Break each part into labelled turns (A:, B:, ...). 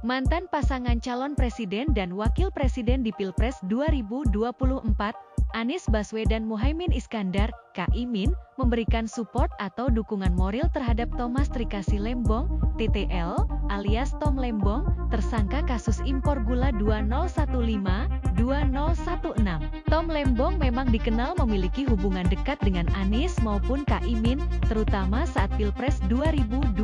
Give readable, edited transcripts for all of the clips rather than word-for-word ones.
A: Mantan pasangan calon presiden dan wakil presiden di Pilpres 2024, Anies Baswedan Muhaimin Iskandar, Caimin, memberikan support atau dukungan moral terhadap Thomas Trikasi Lembong, TTL, alias Tom Lembong, tersangka kasus impor gula 2015-2016. Tom Lembong memang dikenal memiliki hubungan dekat dengan Anies maupun Caimin, terutama saat Pilpres 2024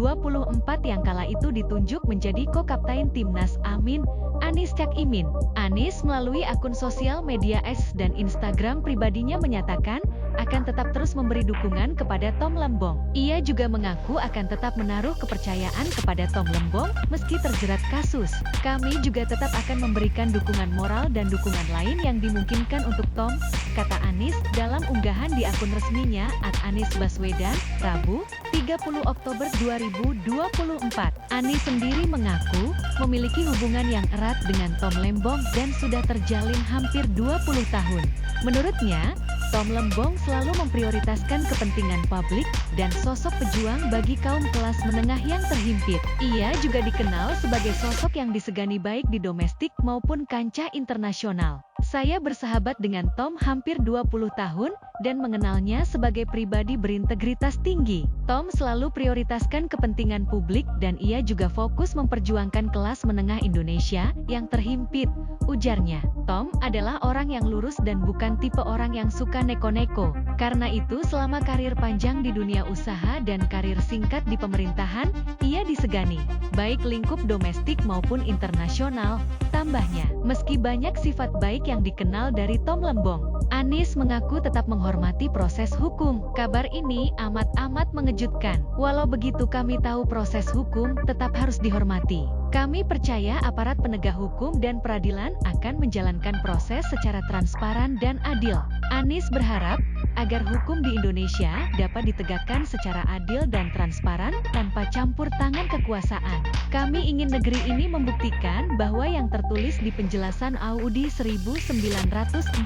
A: yang kala itu ditunjuk menjadi ko-kaptain Timnas Amin, Anies Caimin. Anies melalui akun sosial media X dan Instagram pribadinya menyatakan akan tetap terus memberi dukungan kepada Tom Lembong. Ia juga mengaku akan tetap menaruh kepercayaan kepada Tom Lembong meski terjerat kasus. Kami juga tetap akan memberikan dukungan moral dan dukungan lain yang dimungkinkan untuk Tom, kata Anies dalam unggahan di akun resminya @AniesBaswedan, Rabu, 30 Oktober 2024. Anies sendiri mengaku memiliki hubungan yang erat dengan Tom Lembong dan sudah terjalin hampir 20 tahun. Menurutnya, Tom Lembong selalu memprioritaskan kepentingan publik dan sosok pejuang bagi kaum kelas menengah yang terhimpit. Ia juga dikenal sebagai sosok yang disegani baik di domestik maupun kancah internasional. Saya bersahabat dengan Tom hampir 20 tahun dan mengenalnya sebagai pribadi berintegritas tinggi. Tom selalu prioritaskan kepentingan publik dan ia juga fokus memperjuangkan kelas menengah Indonesia yang terhimpit, ujarnya. Tom adalah orang yang lurus dan bukan tipe orang yang suka neko-neko. Karena itu selama karir panjang di dunia usaha dan karir singkat di pemerintahan, ia disegani, baik lingkup domestik maupun internasional, tambahnya. Meski banyak sifat baik yang dikenal dari Tom Lembong, Anies mengaku tetap menghormati proses hukum. Kabar ini amat mengejutkan. Walau begitu kami tahu proses hukum tetap harus dihormati. Kami percaya aparat penegak hukum dan peradilan akan menjalankan proses secara transparan dan adil. Anies berharap agar hukum di Indonesia dapat ditegakkan secara adil dan transparan tanpa campur tangan kekuasaan. Kami ingin negeri ini membuktikan bahwa yang tertulis di penjelasan AUD 1945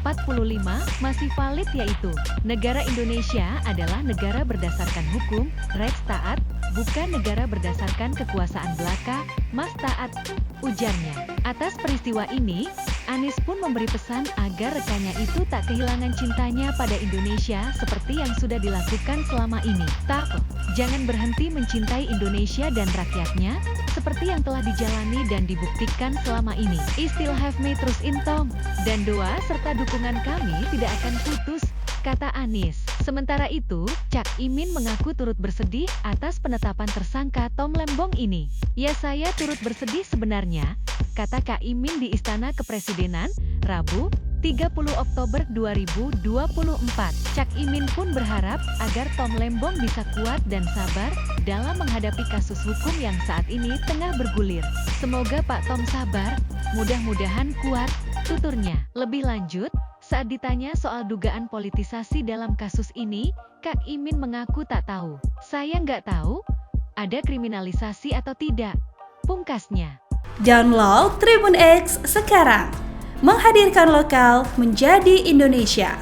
A: masih valid, yaitu negara Indonesia adalah negara berdasarkan hukum, res taat, bukan negara berdasarkan kekuasaan belaka, mas taat, ujarnya. Atas peristiwa ini, Anies pun memberi pesan agar rekannya itu tak kehilangan cintanya pada Indonesia seperti yang sudah dilakukan selama ini. Tak, jangan berhenti mencintai Indonesia dan rakyatnya, seperti yang telah dijalani dan dibuktikan selama ini. I still have me trust in Tom, dan doa serta dukungan kami tidak akan putus, kata Anies. Sementara itu, Caimin mengaku turut bersedih atas penetapan tersangka Tom Lembong ini. Ya, saya turut bersedih sebenarnya, kata Caimin di Istana Kepresidenan, Rabu, 30 Oktober 2024. Caimin pun berharap agar Tom Lembong bisa kuat dan sabar dalam menghadapi kasus hukum yang saat ini tengah bergulir. Semoga Pak Tom sabar, mudah-mudahan kuat, tuturnya. Lebih lanjut, saat ditanya soal dugaan politisasi dalam kasus ini, Caimin mengaku tak tahu. Saya nggak tahu, ada kriminalisasi atau tidak, pungkasnya.
B: Download Tribun X sekarang, menghadirkan lokal menjadi Indonesia.